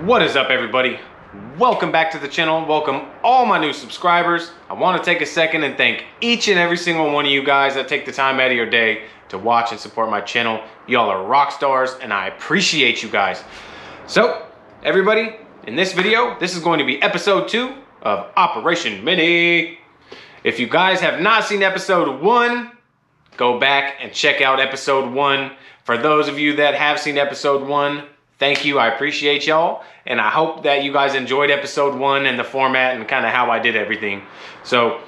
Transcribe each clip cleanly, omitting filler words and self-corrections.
What is up, everybody? Welcome back to the channel. Welcome all my new subscribers. I want to take a second and thank each and every single one of you guys that take the time out of your day to watch and support my channel. Y'all are rock stars and I appreciate you guys. So everybody, in this video, this is going to be episode 2 of Operation Mini. If you guys have not seen episode 1, go back and check out episode 1. For those of you that have seen episode 1, thank you. I appreciate y'all. And I hope that you guys enjoyed episode 1 and the format and kind of how I did everything. So,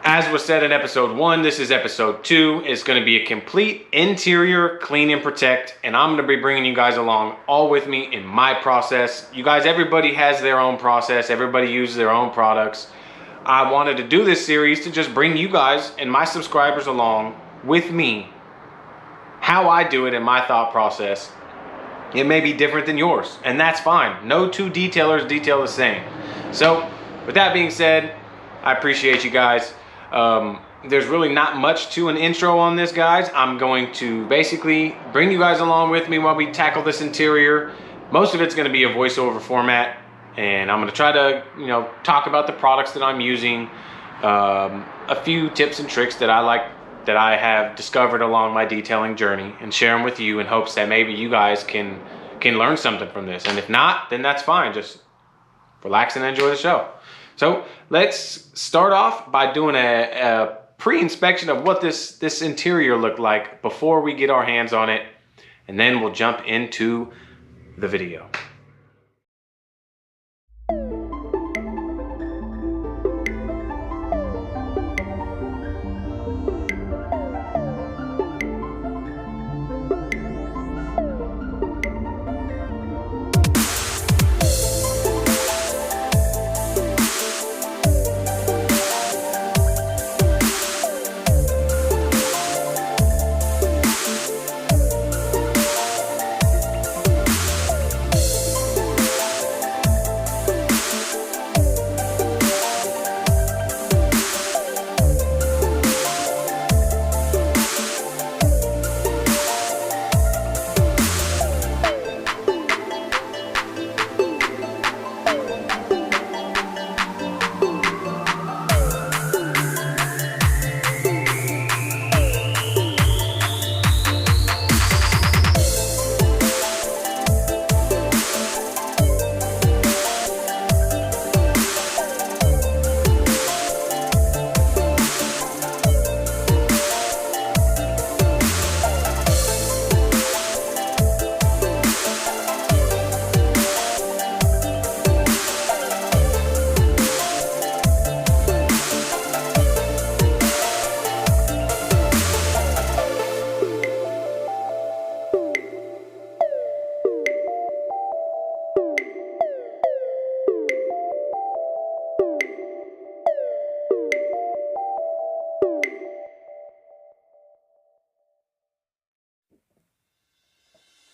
as was said in episode 1, this is episode 2. It's going to be a complete interior clean and protect. And I'm going to be bringing you guys along all with me in my process. You guys, everybody has their own process. Everybody uses their own products. I wanted to do this series to just bring you guys and my subscribers along with me. How I do it in my thought process. It may be different than yours, and that's fine. No two detailers detail the same. So, with that being said, I appreciate you guys. There's really not much to an intro on this, guys. I'm going to basically bring you guys along with me while we tackle this interior. Most of it's going to be a voiceover format, and I'm going to try to, talk about the products that I'm using, a few tips and tricks that I have discovered along my detailing journey, and share them with you in hopes that maybe you guys can learn something from this. And if not, then that's fine. Just relax and enjoy the show. So let's start off by doing a pre-inspection of what this interior looked like before we get our hands on it, and then we'll jump into the video.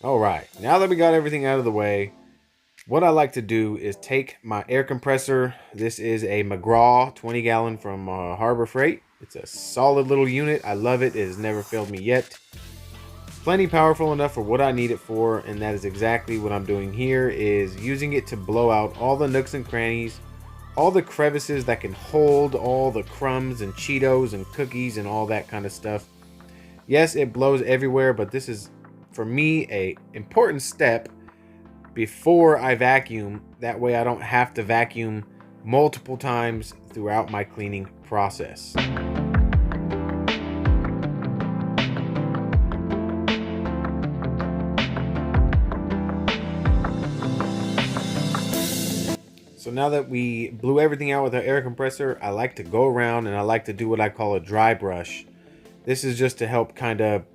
All right, now that we got everything out of the way, what I like to do is take my air compressor. This is a McGraw 20-gallon from Harbor Freight. It's a solid little unit. I love it. It has never failed me yet. Plenty powerful enough for what I need it for, and that is exactly what I'm doing here, is using it to blow out all the nooks and crannies, all the crevices that can hold all the crumbs and Cheetos and cookies and all that kind of stuff. Yes, it blows everywhere, but this is, for me, a important step before I vacuum. That way I don't have to vacuum multiple times throughout my cleaning process. So now that we blew everything out with our air compressor, I like to go around and I like to do what I call a dry brush. This is just to help kind of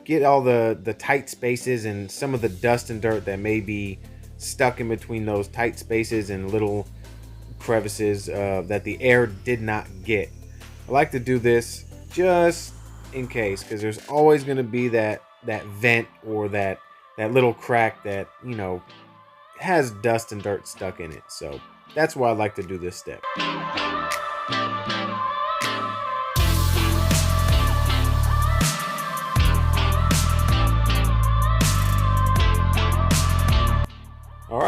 get all the tight spaces and some of the dust and dirt that may be stuck in between those tight spaces and little crevices that the air did not get. I like to do this just in case, because there's always going to be that vent or that little crack that, has dust and dirt stuck in it. So that's why I like to do this step.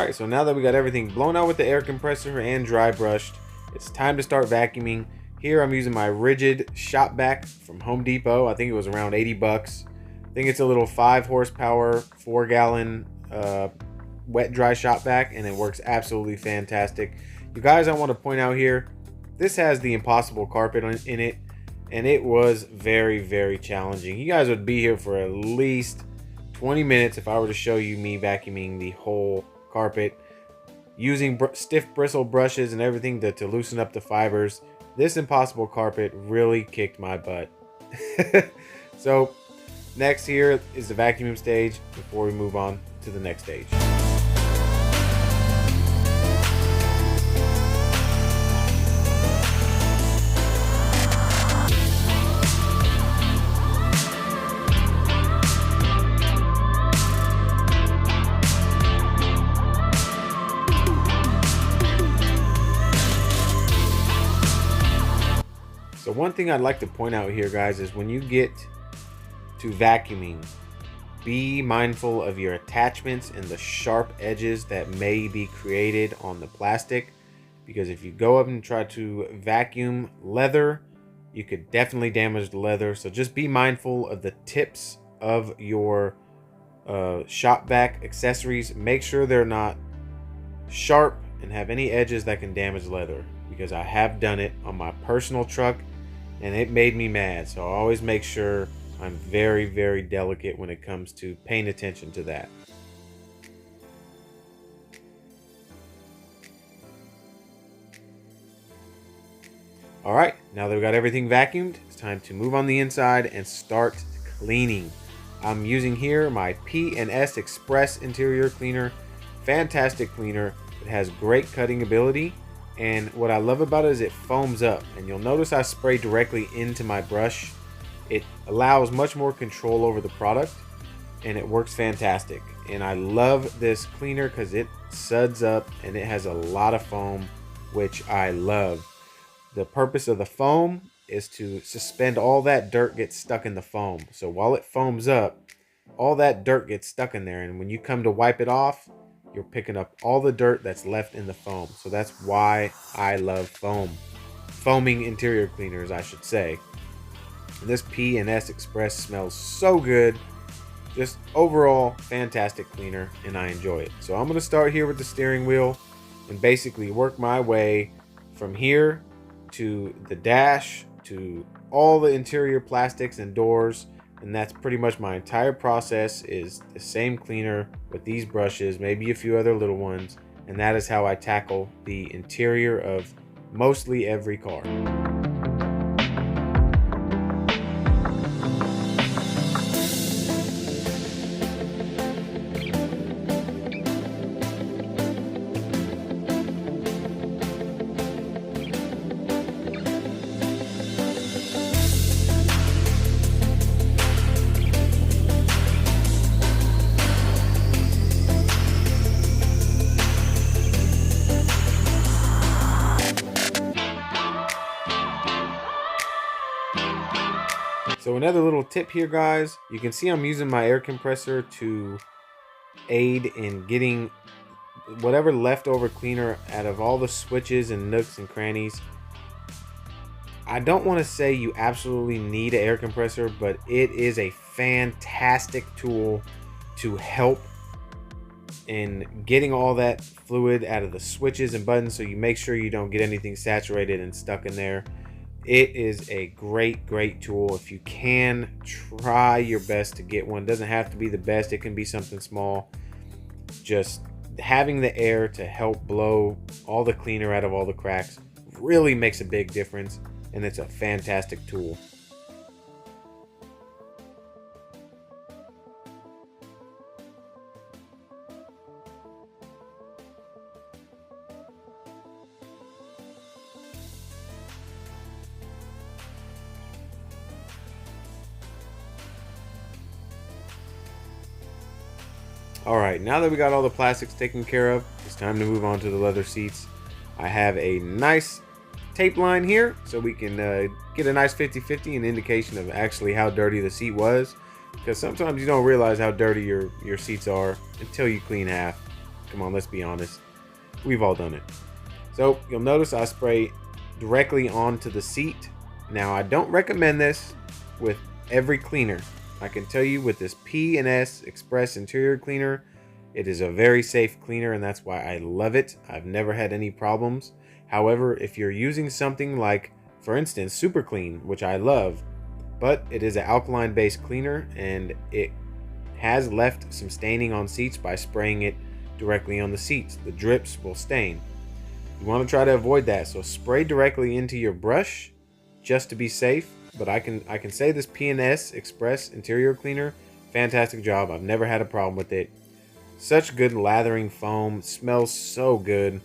Alright, so now that we got everything blown out with the air compressor and dry brushed, it's time to start vacuuming. Here I'm using my rigid shop vac from Home Depot. I think it was around 80 bucks. I think it's a little 5 horsepower, 4-gallon wet dry shop vac, and it works absolutely fantastic. You guys, I want to point out here, this has the impossible carpet in it, and it was very, very challenging. You guys would be here for at least 20 minutes if I were to show you me vacuuming the whole carpet using stiff bristle brushes and everything to loosen up the fibers. This impossible carpet really kicked my butt. So next here is the vacuuming stage before we move on to the next stage. So one thing I'd like to point out here, guys, is when you get to vacuuming, be mindful of your attachments and the sharp edges that may be created on the plastic, because if you go up and try to vacuum leather, you could definitely damage the leather. So just be mindful of the tips of your shop vac accessories. Make sure they're not sharp and have any edges that can damage leather, because I have done it on my personal truck and it made me mad. So I always make sure I'm very, very delicate when it comes to paying attention to that. All right, now that we got everything vacuumed, it's time to move on the inside and start cleaning. I'm using here my P&S Express interior cleaner. Fantastic cleaner. It has great cutting ability. And what I love about it is it foams up, and you'll notice I spray directly into my brush. It allows much more control over the product, and it works fantastic. And I love this cleaner because it suds up and it has a lot of foam, which I love. The purpose of the foam is to suspend all that dirt gets stuck in the foam. So while it foams up, all that dirt gets stuck in there, and when you come to wipe it off, you're picking up all the dirt that's left in the foam. So that's why I love foaming interior cleaners, I should say. And this P&S Express smells so good. Just overall fantastic cleaner, and I enjoy it. So I'm going to start here with the steering wheel and basically work my way from here to the dash to all the interior plastics and doors. And that's pretty much my entire process, is the same cleaner with these brushes, maybe a few other little ones. And that is how I tackle the interior of mostly every car. So another little tip here, guys, you can see I'm using my air compressor to aid in getting whatever leftover cleaner out of all the switches and nooks and crannies. I don't want to say you absolutely need an air compressor, but it is a fantastic tool to help in getting all that fluid out of the switches and buttons, so you make sure you don't get anything saturated and stuck in there. It is a great tool. If you can, try your best to get one. It doesn't have to be the best. It can be something small. Just having the air to help blow all the cleaner out of all the cracks really makes a big difference, and it's a fantastic tool. Alright, now that we got all the plastics taken care of, it's time to move on to the leather seats. I have a nice tape line here, so we can get a nice 50-50, an indication of actually how dirty the seat was. Because sometimes you don't realize how dirty your seats are until you clean half. Come on, let's be honest. We've all done it. So you'll notice I spray directly onto the seat. Now I don't recommend this with every cleaner. I can tell you with this P&S Express Interior Cleaner, it is a very safe cleaner, and that's why I love it. I've never had any problems. However, if you're using something like, for instance, Super Clean, which I love, but it is an alkaline based cleaner and it has left some staining on seats by spraying it directly on the seats. The drips will stain. You want to try to avoid that, so spray directly into your brush just to be safe. But I can say this P&S Express Interior Cleaner, fantastic job. I've never had a problem with it. Such good lathering foam, smells so good.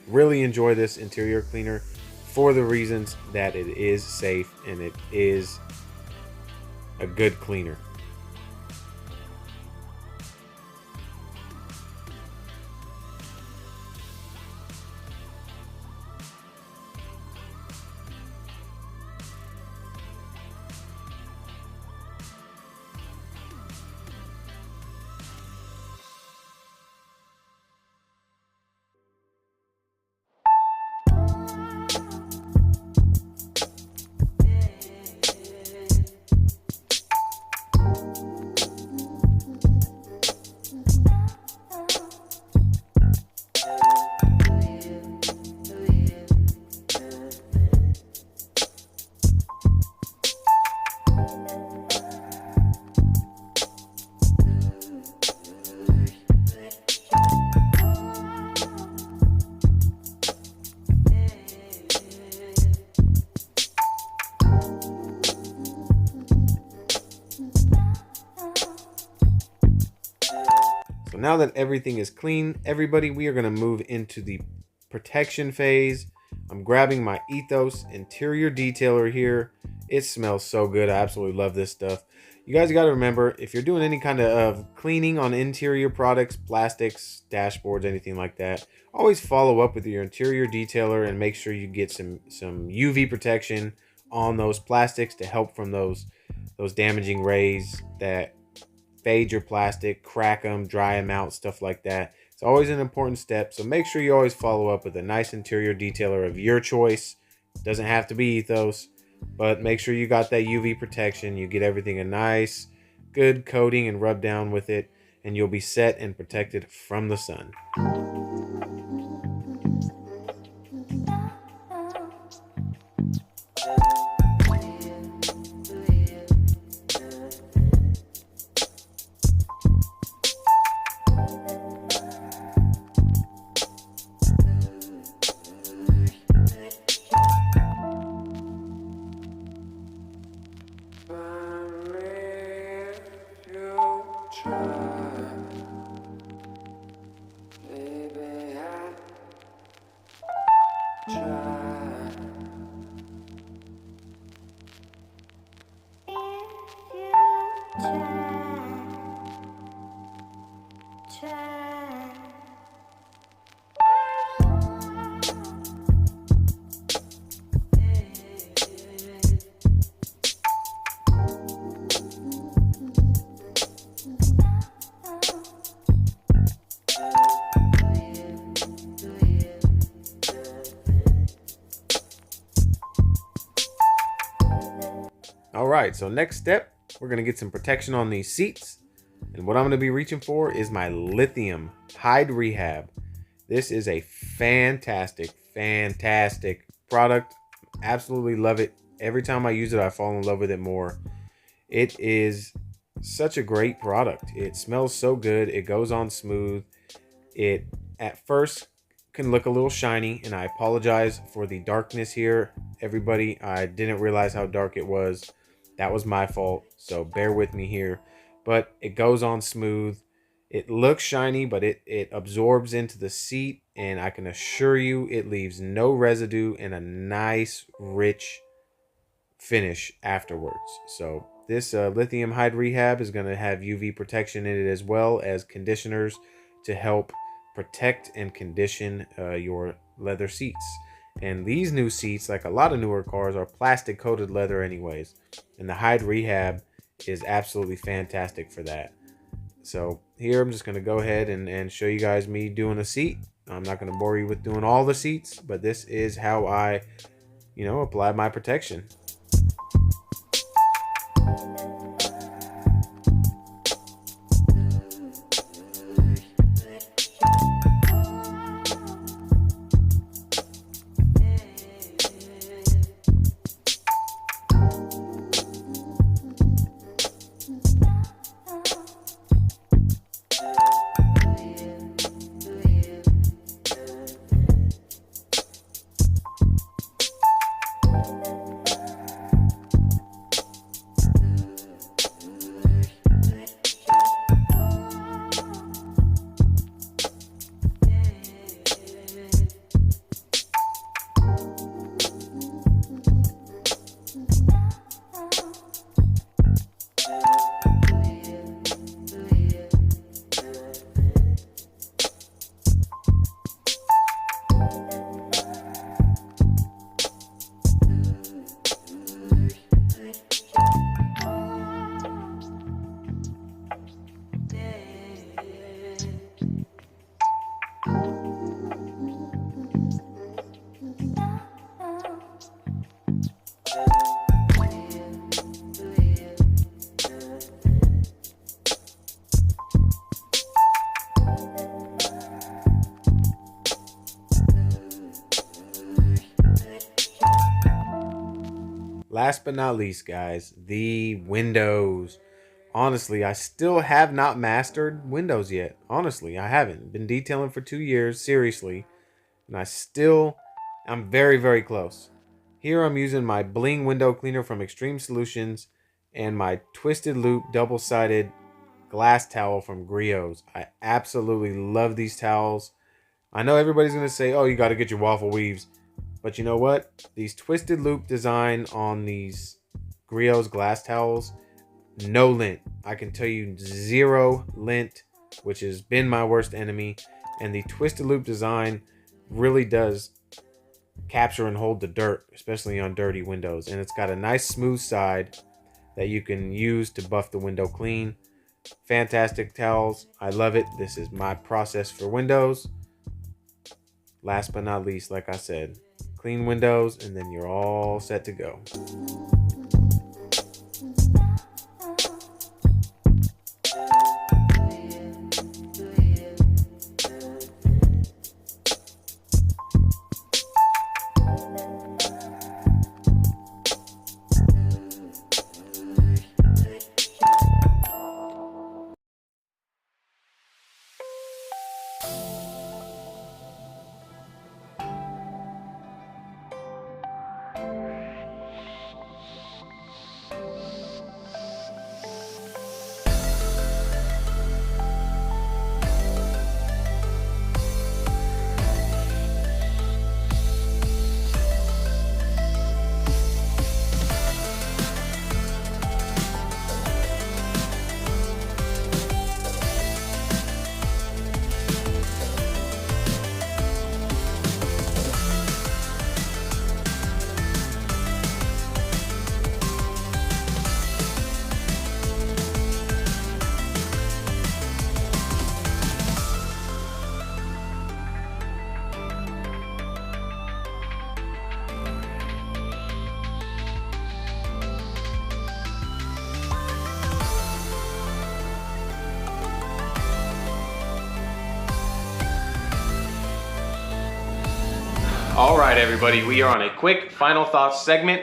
Really enjoy this interior cleaner for the reasons that it is safe and it is a good cleaner. So now that everything is clean, everybody, we are going to move into the protection phase. I'm grabbing my Ethos Interior Detailer here. It smells so good. I absolutely love this stuff. You guys got to remember, if you're doing any kind of cleaning on interior products, plastics, dashboards, anything like that, always follow up with your interior detailer and make sure you get some UV protection on those plastics to help from those damaging rays that fade your plastic, crack them, dry them out, stuff like that. It's always an important step, so make sure you always follow up with a nice interior detailer of your choice. Doesn't have to be Ethos, but make sure you got that UV protection. You get everything a nice, good coating and rub down with it, and you'll be set and protected from the sun. All right, so next step, we're gonna get some protection on these seats. And what I'm gonna be reaching for is my lithium hide rehab. This is a fantastic product. Absolutely love it. Every time I use it, I fall in love with it more. It is such a great product. It smells so good. It goes on smooth. It at first can look a little shiny, and I apologize for the darkness here, everybody. I didn't realize how dark it was. That was my fault, so bear with me here. But it goes on smooth. It looks shiny, but it absorbs into the seat, and I can assure you it leaves no residue and a nice, rich finish afterwards. So this lithium hide rehab is going to have UV protection in it, as well as conditioners to help protect and condition your leather seats. And these new seats, like a lot of newer cars, are plastic coated leather anyways, and the hide rehab is absolutely fantastic for that. So here I'm just going to go ahead and show you guys me doing a seat. I'm not going to bore you with doing all the seats, but this is how I, apply my protection. Last but not least, guys, the windows. Honestly, I still have not mastered Windows yet. Honestly, I haven't. Been detailing for 2 years, seriously. And I'm very, very close. Here I'm using my Bling window cleaner from Extreme Solutions and my Twisted Loop double-sided glass towel from Griots. I absolutely love these towels. I know everybody's going to say, oh, you got to get your waffle weaves. But you know what? These Twisted Loop design on these Griots glass towels, no lint. I can tell you 0 lint, which has been my worst enemy. And the Twisted Loop design really does capture and hold the dirt, especially on dirty windows. And it's got a nice smooth side that you can use to buff the window clean. Fantastic towels. I love it. This is my process for windows. Last but not least, like I said, clean windows and then you're all set to go. All right, everybody, we are on a quick final thoughts segment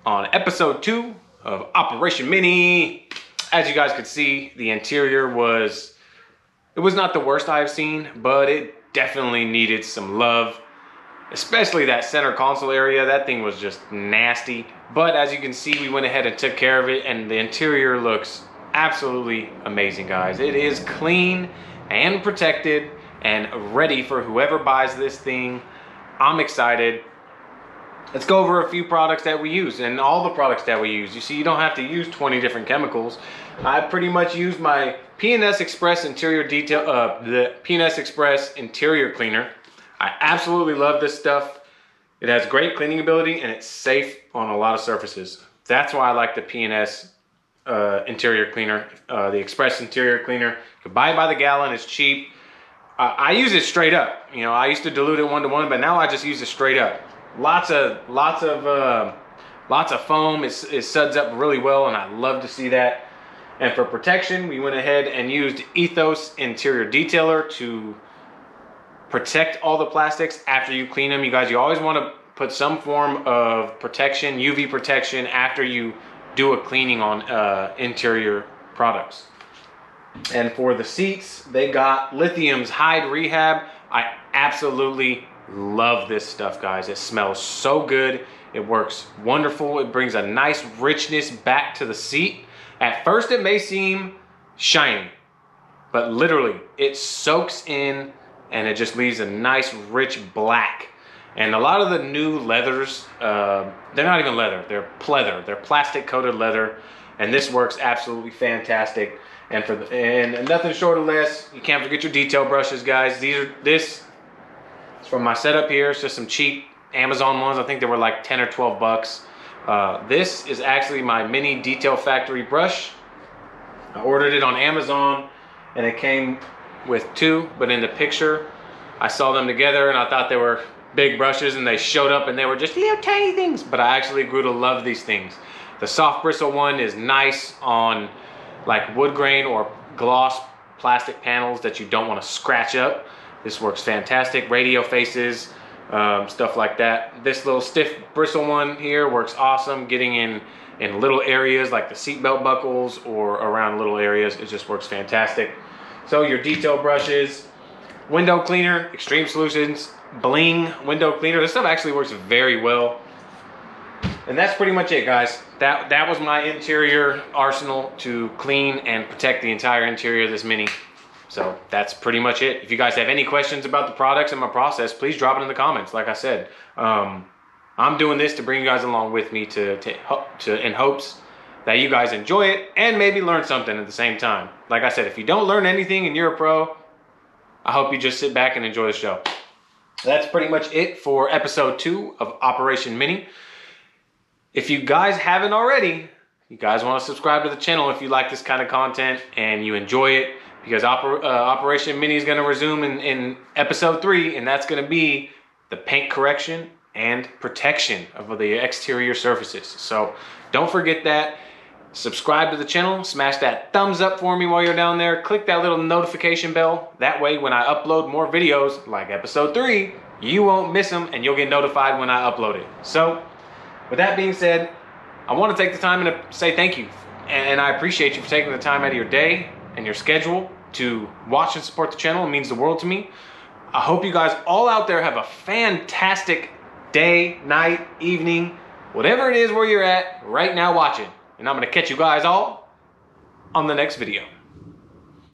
on episode 2 of Operation Mini. As you guys could see, the interior was not the worst I've seen, but it definitely needed some love, especially that center console area. That thing was just nasty. But as you can see, we went ahead and took care of it, and the interior looks absolutely amazing, guys. It is clean and protected and ready for whoever buys this thing. I'm excited. Let's go over a few products that we use and all the products that we use. You see, you don't have to use 20 different chemicals. I pretty much use my P&S Express interior the P&S Express interior cleaner. I absolutely love this stuff. It has great cleaning ability and it's safe on a lot of surfaces. That's why I like the P&S interior cleaner, the Express interior cleaner. You can buy it by the gallon. It's cheap. I use it straight up. You know, I used to dilute it 1-to-1, but now I just use it straight up. Lots of foam. It suds up really well, and I love to see that. And for protection, we went ahead and used Ethos Interior Detailer to protect all the plastics after you clean them. You guys, you always want to put some form of protection, UV protection, after you do a cleaning on interior products. And for the seats, they got Lithium's Hide Rehab. I absolutely love this stuff, guys. It smells so good. It works wonderful. It brings a nice richness back to the seat. At first, it may seem shiny, but literally, it soaks in and it just leaves a nice, rich black. And a lot of the new leathers, they're not even leather, they're pleather. They're plastic coated leather, and this works absolutely fantastic. And nothing short of less, you can't forget your detail brushes, guys. This is from my setup here. It's just some cheap Amazon ones. I think they were like 10 or 12 bucks. This is actually my mini Detail Factory brush. I ordered it on Amazon, and it came with 2, but in the picture, I saw them together, and I thought they were big brushes, and they showed up and they were just little tiny things, but I actually grew to love these things. The soft bristle one is nice on like wood grain or gloss plastic panels that you don't want to scratch up. This works fantastic. Radio faces, stuff like that. This little stiff bristle one here works awesome, getting in little areas like the seatbelt buckles or around little areas. It just works fantastic. So your detail brushes, window cleaner, Extreme Solutions Bling window cleaner. This stuff actually works very well. And that's pretty much it, guys. That was my interior arsenal to clean and protect the entire interior of this Mini. So that's pretty much it. If you guys have any questions about the products and my process, please drop it in the comments. Like I said, I'm doing this to bring you guys along with me in hopes that you guys enjoy it and maybe learn something at the same time. Like I said, if you don't learn anything and you're a pro, I hope you just sit back and enjoy the show. That's pretty much it for episode 2 of Operation Mini. If you guys haven't already, you guys want to subscribe to the channel if you like this kind of content and you enjoy it, because Operation Mini is going to resume in episode 3, and that's going to be the paint correction and protection of the exterior surfaces. So don't forget that. Subscribe to the channel, smash that thumbs up for me while you're down there, click that little notification bell. That way when I upload more videos like episode 3, you won't miss them and you'll get notified when I upload it. So with that being said, I want to take the time to say thank you. And I appreciate you for taking the time out of your day and your schedule to watch and support the channel. It means the world to me. I hope you guys all out there have a fantastic day, night, evening, whatever it is where you're at right now watching. And I'm going to catch you guys all on the next video.